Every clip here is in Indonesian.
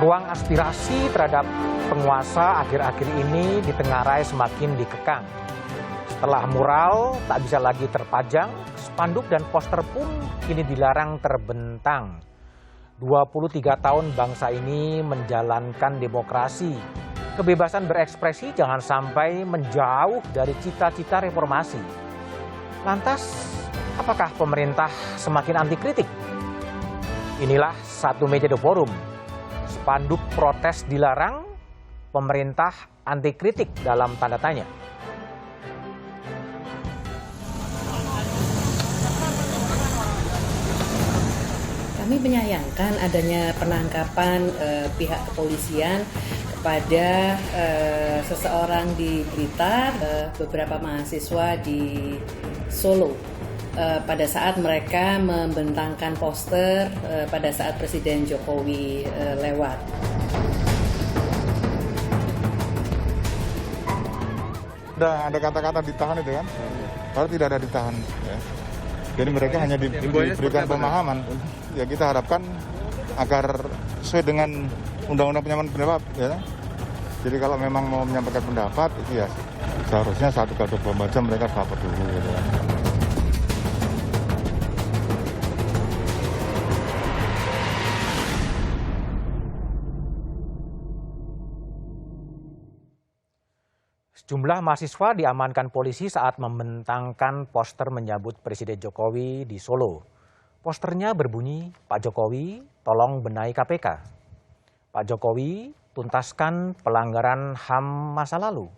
Ruang aspirasi terhadap penguasa akhir-akhir ini ditengarai semakin dikekang. Setelah mural tak bisa lagi terpajang, spanduk dan poster pun kini dilarang terbentang. 23 tahun bangsa ini menjalankan demokrasi. Kebebasan berekspresi jangan sampai menjauh dari cita-cita reformasi. Lantas, apakah pemerintah semakin anti kritik? Inilah Satu Meja The Forum. Spanduk protes dilarang, pemerintah anti kritik dalam tanda tanya. Kami menyayangkan adanya penangkapan pihak kepolisian kepada seseorang di Blitar, beberapa mahasiswa di Solo. Pada saat mereka membentangkan poster pada saat Presiden Jokowi lewat. Ada kata-kata ditahan itu kan, kalau tidak ada ditahan. Ya. Jadi mereka hanya diberikan pemahaman. Ya kita harapkan agar sesuai dengan Undang-Undang Penyampaian Pendapat. Ya. Jadi kalau memang mau menyampaikan pendapat itu ya seharusnya 1x24 jam mereka lapor dulu. Gitu kan. Sejumlah mahasiswa diamankan polisi saat membentangkan poster menyambut Presiden Jokowi di Solo. Posternya berbunyi, "Pak Jokowi, tolong benahi KPK. Pak Jokowi, tuntaskan pelanggaran HAM masa lalu."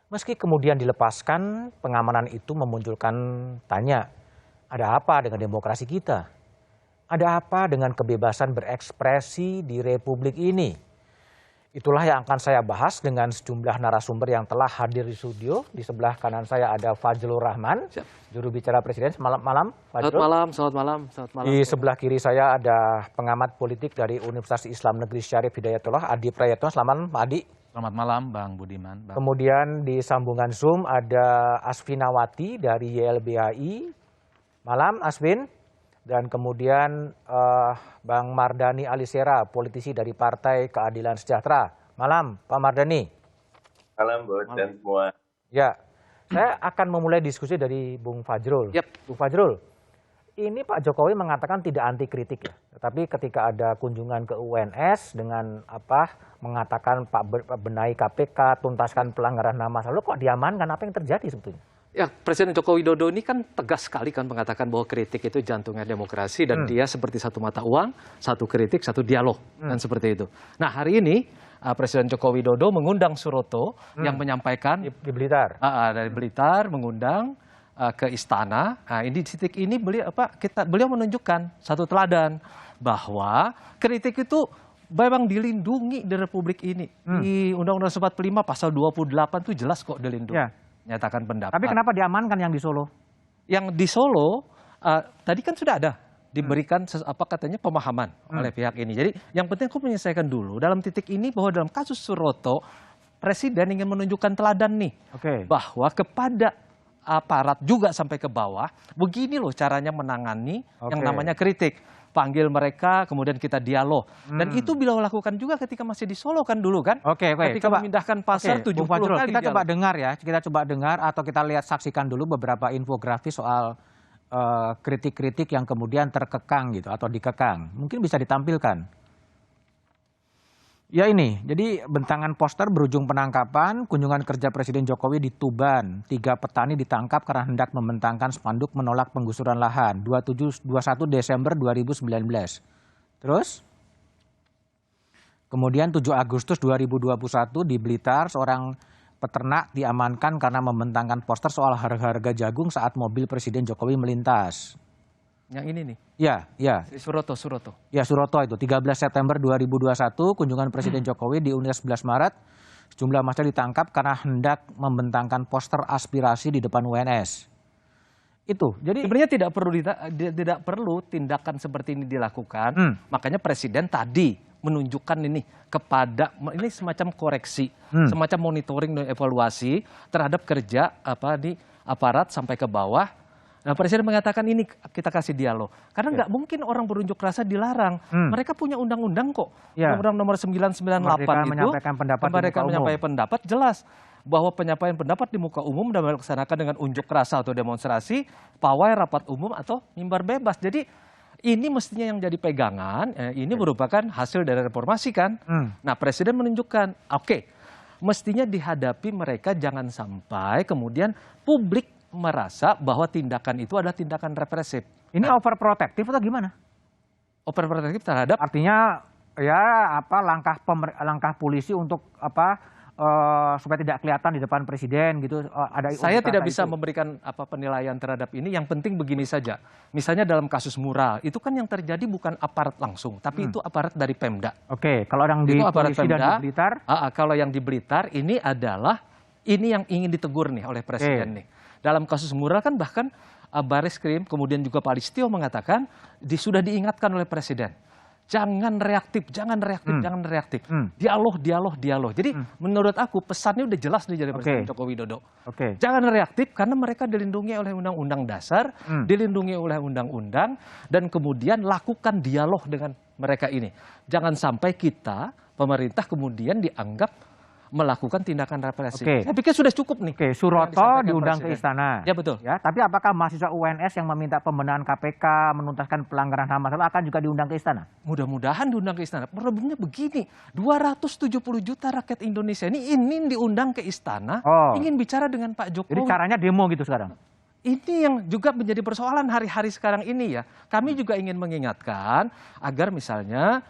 Meski kemudian dilepaskan, pengamanan itu memunculkan tanya, ada apa dengan demokrasi kita? Ada apa dengan kebebasan berekspresi di Republik ini? Itulah yang akan saya bahas dengan sejumlah narasumber yang telah hadir di studio. Di sebelah kanan saya ada Fajrul Rahman, juru bicara Presiden. Selamat malam, Fajrul. Selamat malam. Di sebelah kiri saya ada pengamat politik dari Universitas Islam Negeri Syarif Hidayatullah, Adi Prayetno. Selamat malam, Pak Adi. Selamat malam, Bang Budiman. Kemudian di sambungan Zoom ada Asfinawati dari YLBHI. Malam, Asvin. Dan kemudian Bang Mardhani Alisera, politisi dari Partai Keadilan Sejahtera. Malam, Pak Mardhani. Malam, Bos, dan semua. Ya, saya akan memulai diskusi dari Bung Fajrul. Bung Fajrul, ini Pak Jokowi mengatakan tidak anti kritik ya. Tetapi ketika ada kunjungan ke UNS dengan mengatakan Pak benahi KPK, tuntaskan pelanggaran HAM masa lalu, kok diamankan? Apa yang terjadi sebetulnya? Ya, Presiden Joko Widodo ini kan tegas sekali kan mengatakan bahwa kritik itu jantungnya demokrasi dan dia seperti satu mata uang, satu kritik, satu dialog dan seperti itu. Nah, hari ini Presiden Joko Widodo mengundang Suroto yang menyampaikan di Blitar. Dari Blitar mengundang ke istana. Nah, ini di titik ini beliau menunjukkan satu teladan bahwa kritik itu memang dilindungi di Republik ini. Di Undang-Undang 45 pasal 28 itu jelas kok dilindungi. Ya. Nyatakan pendapat. Tapi kenapa diamankan yang di Solo? Yang di Solo tadi kan sudah ada diberikan katanya pemahaman oleh pihak ini. Jadi yang penting aku menyelesaikan dulu dalam titik ini bahwa dalam kasus Suroto Presiden ingin menunjukkan teladan nih bahwa kepada aparat juga sampai ke bawah begini loh caranya menangani yang namanya kritik. Panggil mereka, kemudian kita dialog. Dan itu beliau lakukan juga ketika masih di Solo kan dulu kan. Ketika memindahkan pasar 70 kali kita coba dengar ya, kita coba dengar atau kita lihat saksikan dulu beberapa infografis soal kritik-kritik yang kemudian terkekang gitu atau dikekang. Mungkin bisa ditampilkan. Ya ini, jadi bentangan poster berujung penangkapan, kunjungan kerja Presiden Jokowi di Tuban. 3 petani ditangkap karena hendak membentangkan spanduk menolak penggusuran lahan. 21 Desember 2019. Terus, kemudian 7 Agustus 2021 di Blitar, seorang peternak diamankan karena membentangkan poster soal harga jagung saat mobil Presiden Jokowi melintas. Yang ini nih? Ya. Suroto. Ya, Suroto itu. 13 September 2021, kunjungan Presiden Jokowi di Unes 11 Maret. Sejumlah mahasiswa ditangkap karena hendak membentangkan poster aspirasi di depan UNS. Itu. Jadi sebenarnya tidak perlu tindakan seperti ini dilakukan. Makanya Presiden tadi menunjukkan ini kepada ini semacam koreksi, semacam monitoring dan evaluasi terhadap kerja di aparat sampai ke bawah. Nah, Presiden mengatakan ini kita kasih dialog. Karena nggak mungkin orang berunjuk rasa dilarang. Mereka punya undang-undang kok. Ya. Undang-undang nomor 998 Mereka itu. menyampaikan pendapat di mereka muka umum. menyampaikan pendapat jelas bahwa penyampaian pendapat di muka umum dan melaksanakan dengan unjuk rasa atau demonstrasi, pawai, rapat umum atau mimbar bebas. Jadi ini mestinya yang jadi pegangan. Ini merupakan hasil dari reformasi kan. Nah, Presiden menunjukkan, oke, mestinya dihadapi mereka jangan sampai kemudian publik merasa bahwa tindakan itu adalah tindakan represif. Ini overprotective atau gimana? Overprotective terhadap Artinya ya apa langkah polisi untuk supaya tidak kelihatan di depan presiden gitu. Ada saya unjuk tidak rasa bisa itu. memberikan penilaian terhadap ini. Yang penting begini saja. Misalnya dalam kasus mural, itu kan yang terjadi bukan aparat langsung, tapi itu aparat dari Pemda. Oke, kalau yang di Itu aparat polisi dan Pemda. di Blitar, Kalau yang di Blitar ini adalah ini yang ingin ditegur nih oleh Presiden nih. Dalam kasus mural kan bahkan Bareskrim kemudian juga Pak Listio mengatakan sudah diingatkan oleh Presiden. Jangan reaktif, jangan reaktif, jangan reaktif. Dialog, dialog, dialog. Jadi menurut aku pesannya udah jelas nih dari Presiden Joko Widodo. Oke. Jangan reaktif karena mereka dilindungi oleh Undang-Undang Dasar, dilindungi oleh Undang-Undang, dan kemudian lakukan dialog dengan mereka ini. Jangan sampai kita, pemerintah kemudian dianggap melakukan tindakan represif. Oke. Saya pikir sudah cukup nih. Oke, Suroto diundang ke istana. Ya betul. Ya, tapi apakah mahasiswa UNS yang meminta pembenahan KPK, menuntaskan pelanggaran HAM akan juga diundang ke istana? Mudah-mudahan diundang ke istana. Problemnya begini, 270 juta rakyat Indonesia ini ingin diundang ke istana, ingin bicara dengan Pak Jokowi. Jadi caranya demo gitu sekarang? Ini yang juga menjadi persoalan hari-hari sekarang ini ya. Kami juga ingin mengingatkan agar misalnya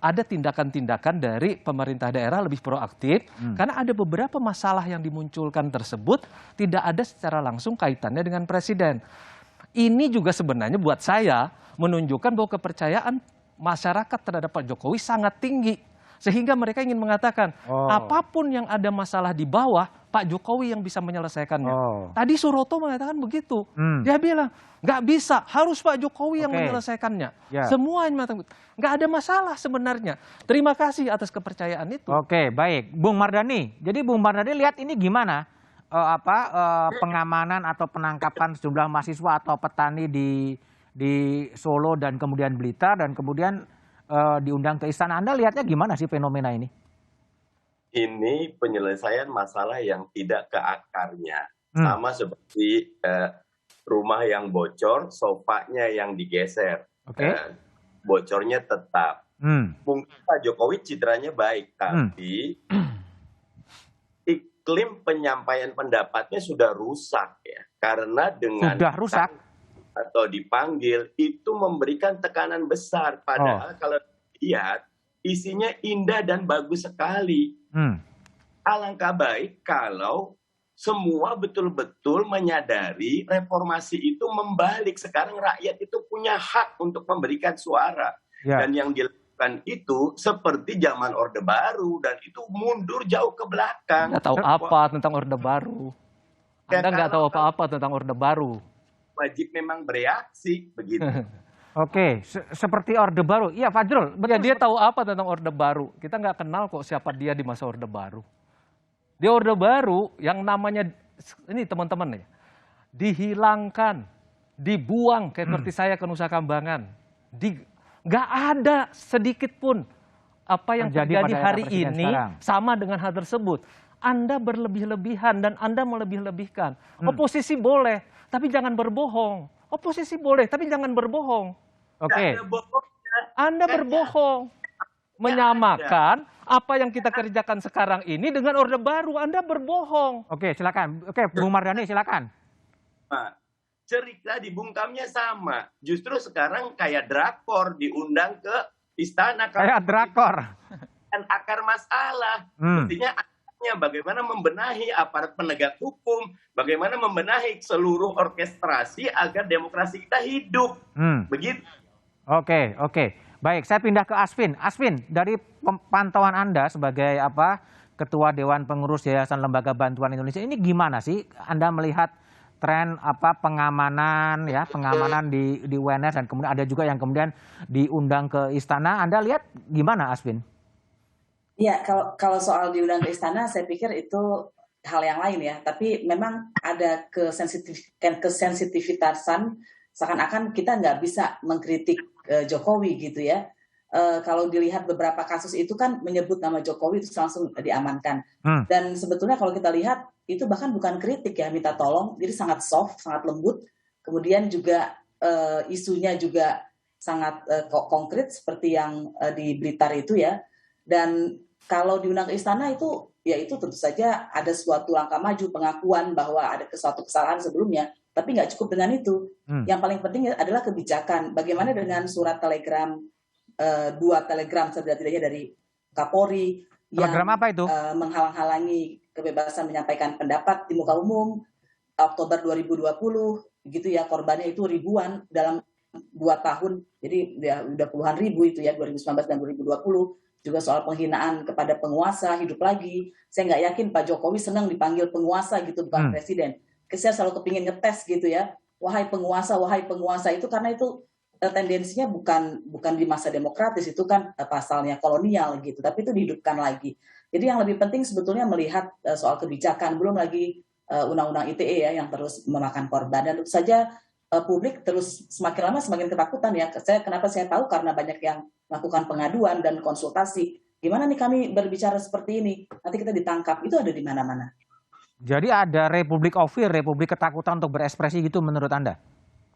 ada tindakan-tindakan dari pemerintah daerah lebih proaktif, karena ada beberapa masalah yang dimunculkan tersebut tidak ada secara langsung kaitannya dengan Presiden. Ini juga sebenarnya buat saya menunjukkan bahwa kepercayaan masyarakat terhadap Pak Jokowi sangat tinggi. Sehingga mereka ingin mengatakan, apapun yang ada masalah di bawah, Pak Jokowi yang bisa menyelesaikannya. Tadi Suroto mengatakan begitu. Dia bilang, nggak bisa, harus Pak Jokowi yang menyelesaikannya. Semua yang mengatakan, nggak ada masalah sebenarnya. Terima kasih atas kepercayaan itu. Oke, baik. Bung Mardhani, jadi Bung Mardhani lihat ini gimana? Pengamanan atau penangkapan sejumlah mahasiswa atau petani di Solo dan kemudian Blitar dan kemudian diundang ke istana. Anda lihatnya gimana sih fenomena ini? Ini penyelesaian masalah yang tidak ke akarnya. Sama seperti rumah yang bocor, sofanya yang digeser. Bocornya tetap. Mungkin Pak Jokowi citranya baik, tapi iklim penyampaian pendapatnya sudah rusak ya. Karena dengan Sudah rusak? Atau dipanggil itu memberikan tekanan besar. Padahal kalau lihat isinya indah dan bagus sekali. Alangkah baik kalau semua betul-betul menyadari reformasi itu membalik. Sekarang rakyat itu punya hak untuk memberikan suara. Dan yang dilakukan itu seperti zaman Orde Baru dan itu mundur jauh ke belakang. Nggak tahu apa tentang Orde Baru. Anda nggak tahu apa-apa tentang Orde Baru. Wajib memang bereaksi begitu. Oke, seperti Orde Baru. Iya, Fajrul. Ya, dia tahu apa tentang Orde Baru. Kita nggak kenal kok siapa dia di masa Orde Baru. Di Orde Baru yang namanya, ini teman-teman nih, dihilangkan, dibuang seperti saya ke Nusa Kambangan. Nggak ada sedikit pun apa yang terjadi hari ini sama dengan hal tersebut. Anda berlebih-lebihan dan Anda melebih-lebihkan. Oposisi boleh, tapi jangan berbohong. Oposisi boleh, tapi jangan berbohong. Oke. Anda berbohong. Menyamakan apa yang kita kerjakan sekarang ini dengan Orde Baru. Anda berbohong. Oke, silakan. Oke, Bung Mardhani silakan. Cerita dibungkamnya sama. Justru sekarang kayak drakor diundang ke istana. Kayak drakor. Dan akar masalah. Artinya bagaimana membenahi aparat penegak hukum, bagaimana membenahi seluruh orkestrasi agar demokrasi kita hidup. Begitu. Oke. Baik, saya pindah ke Asvin. Asvin, dari pantauan Anda sebagai Ketua Dewan Pengurus Yayasan Lembaga Bantuan Indonesia, ini gimana sih Anda melihat tren pengamanan di UNS dan kemudian ada juga yang kemudian diundang ke istana. Anda lihat gimana, Asvin? Ya, kalau soal diundang ke istana, saya pikir itu hal yang lain ya, tapi memang ada kesensitivitasan seakan-akan kita nggak bisa mengkritik Jokowi gitu ya. Kalau dilihat beberapa kasus itu kan menyebut nama Jokowi itu langsung diamankan. Dan sebetulnya kalau kita lihat itu bahkan bukan kritik ya, minta tolong, jadi sangat soft, sangat lembut. Kemudian juga isunya juga sangat konkret seperti yang di Blitar itu ya. Dan kalau diundang ke istana itu, ya itu tentu saja ada suatu langkah maju, pengakuan bahwa ada suatu kesalahan sebelumnya, tapi nggak cukup dengan itu. Yang paling penting adalah kebijakan. Bagaimana dengan surat telegram, 2 telegram setidak-tidaknya dari Kapolri yang apa itu? menghalang-halangi kebebasan menyampaikan pendapat di muka umum, Oktober 2020, gitu ya, korbannya itu ribuan dalam 2 tahun, jadi udah puluhan ribu itu ya, 2019 dan 2020. Juga soal penghinaan kepada penguasa, hidup lagi. Saya nggak yakin Pak Jokowi senang dipanggil penguasa gitu, bukan presiden. Saya selalu kepingin ngetes gitu ya, wahai penguasa itu, karena itu tendensinya bukan di masa demokratis, itu kan pasalnya kolonial gitu, tapi itu dihidupkan lagi. Jadi yang lebih penting sebetulnya melihat soal kebijakan, belum lagi undang-undang ITE ya yang terus memakan korban. Dan tentu saja publik terus semakin lama semakin ketakutan ya. Kenapa saya tahu? Karena banyak yang melakukan pengaduan dan konsultasi. Gimana nih kami berbicara seperti ini? Nanti kita ditangkap. Itu ada di mana-mana. Jadi ada Republic of Fear, Republik ketakutan untuk berekspresi gitu menurut Anda?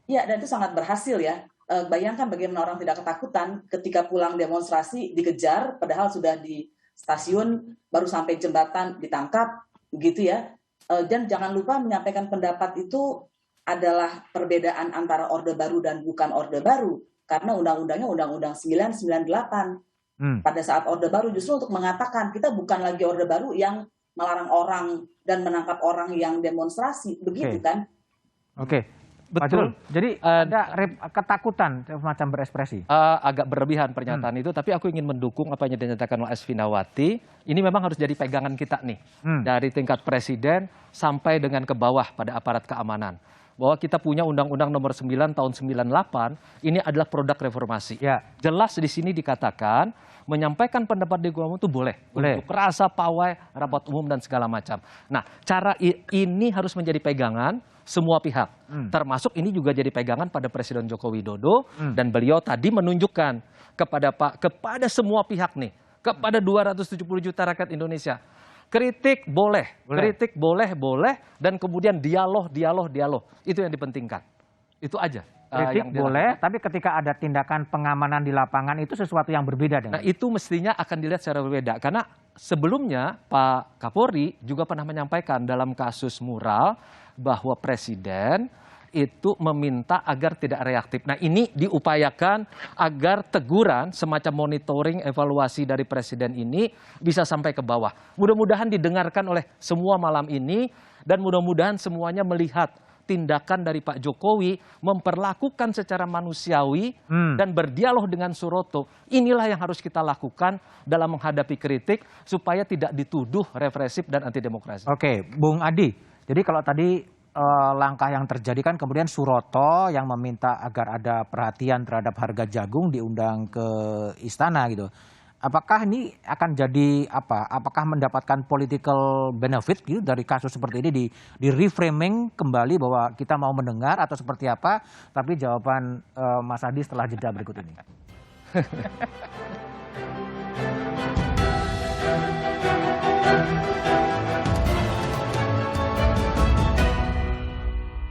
Iya, dan itu sangat berhasil ya. Bayangkan bagaimana orang tidak ketakutan ketika pulang demonstrasi dikejar, padahal sudah di stasiun, baru sampai jembatan ditangkap, gitu ya. Dan jangan lupa menyampaikan pendapat itu adalah perbedaan antara Orde Baru dan bukan Orde Baru. Karena undang-undangnya Undang-Undang 998. Pada saat Orde Baru justru untuk mengatakan kita bukan lagi Orde Baru yang melarang orang dan menangkap orang yang demonstrasi. Begitu kan? Oke. Betul. Jadi ada ketakutan semacam berekspresi. Agak berlebihan pernyataan itu, tapi aku ingin mendukung apa yang dinyatakan oleh Asfinawati. Ini memang harus jadi pegangan kita nih, dari tingkat presiden sampai dengan ke bawah pada aparat keamanan. Bahwa kita punya Undang-Undang Nomor 9 tahun 98, ini adalah produk reformasi. Ya. Jelas di sini dikatakan menyampaikan pendapat di umum itu boleh. Untuk rasa, pawai, rapat umum dan segala macam. Nah, cara ini harus menjadi pegangan semua pihak. Termasuk ini juga jadi pegangan pada Presiden Joko Widodo, dan beliau tadi menunjukkan kepada semua pihak nih, kepada 270 juta rakyat Indonesia. Kritik boleh, kritik boleh, dan kemudian dialog. Itu yang dipentingkan. Itu aja. Kritik boleh, tapi ketika ada tindakan pengamanan di lapangan itu sesuatu yang berbeda dengan. Nah, itu mestinya akan dilihat secara berbeda. Karena sebelumnya Pak Kapolri juga pernah menyampaikan dalam kasus mural bahwa Presiden itu meminta agar tidak reaktif. Nah, ini diupayakan agar teguran semacam monitoring evaluasi dari Presiden ini bisa sampai ke bawah. Mudah-mudahan didengarkan oleh semua malam ini, dan mudah-mudahan semuanya melihat tindakan dari Pak Jokowi memperlakukan secara manusiawi dan berdialog dengan Suroto. Inilah yang harus kita lakukan dalam menghadapi kritik supaya tidak dituduh represif dan anti demokrasi. Oke, Bung Adi. Jadi kalau tadi langkah yang terjadi kan kemudian Suroto yang meminta agar ada perhatian terhadap harga jagung diundang ke istana gitu. Apakah ini akan jadi apa? Apakah mendapatkan political benefit gitu dari kasus seperti ini di reframing kembali bahwa kita mau mendengar atau seperti apa? Tapi jawaban Mas Adi setelah jeda berikut ini.